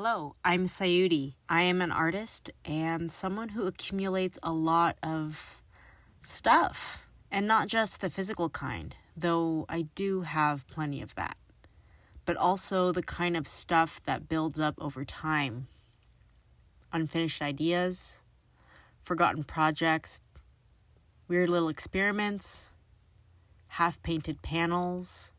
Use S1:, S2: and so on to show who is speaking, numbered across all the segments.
S1: Hello, I'm Sayuri. I am an artist and someone who accumulates a lot of stuff, and not just the physical kind, though I do have plenty of that, but also the kind of stuff that builds up over time. Unfinished ideas, forgotten projects, weird little experiments, half-painted panels,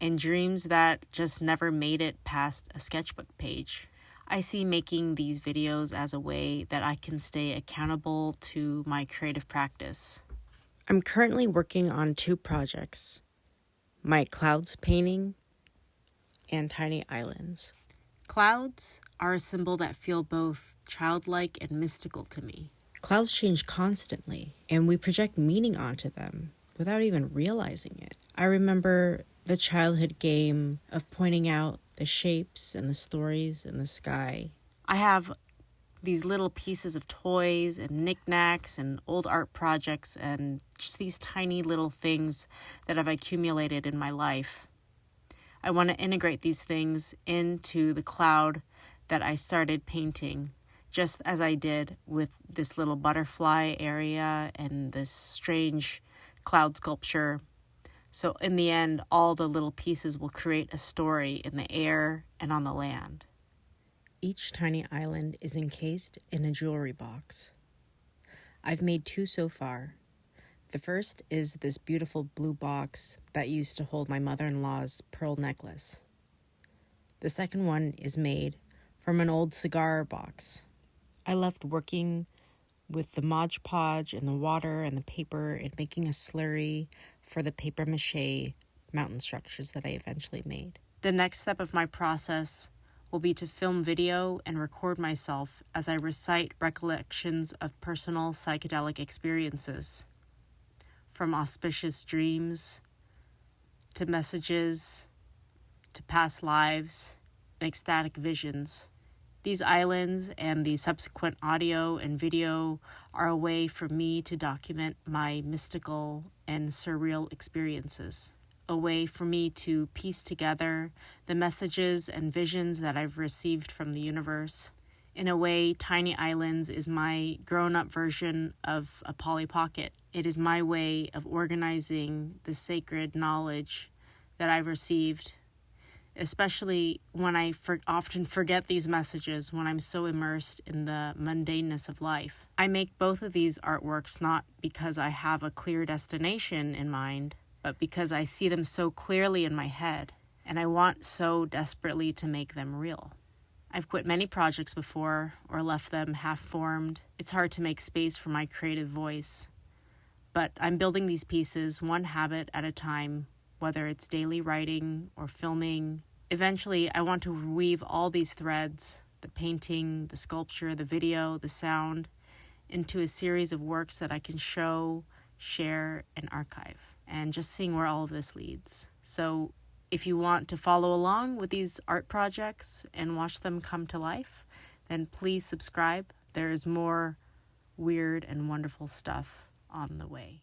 S1: and dreams that just never made it past a sketchbook page. I see making these videos as a way that I can stay accountable to my creative practice. I'm currently working on 2 projects, my clouds painting and tiny islands. Clouds are a symbol that feel both childlike and mystical to me. Clouds change constantly, and we project meaning onto them without even realizing it. I remember the childhood game of pointing out the shapes and the stories in the sky. I have these little pieces of toys and knickknacks and old art projects and just these tiny little things that I've accumulated in my life. I want to integrate these things into the cloud that I started painting, just as I did with this little butterfly area and this strange cloud sculpture. So in the end, all the little pieces will create a story in the air and on the land. Each tiny island is encased in a jewelry box. I've made 2 so far. The first is this beautiful blue box that used to hold my mother-in-law's pearl necklace. The second one is made from an old cigar box. I loved working with the Mod Podge and the water and the paper and making a slurry for the paper mache mountain structures that I eventually made. The next step of my process will be to film video and record myself as I recite recollections of personal psychedelic experiences, from auspicious dreams to messages to past lives and ecstatic visions. These islands and the subsequent audio and video are a way for me to document my mystical and surreal experiences, a way for me to piece together the messages and visions that I've received from the universe. In a way, Tiny Islands is my grown-up version of a Polly Pocket. It is my way of organizing the sacred knowledge that I've received, especially when I often forget these messages when I'm so immersed in the mundaneness of life. I make both of these artworks not because I have a clear destination in mind, but because I see them so clearly in my head, and I want so desperately to make them real. I've quit many projects before or left them half-formed. It's hard to make space for my creative voice, but I'm building these pieces one habit at a time, whether it's daily writing or filming. Eventually, I want to weave all these threads, the painting, the sculpture, the video, the sound, into a series of works that I can show, share, and archive, and just seeing where all of this leads. So if you want to follow along with these art projects and watch them come to life, then please subscribe. There is more weird and wonderful stuff on the way.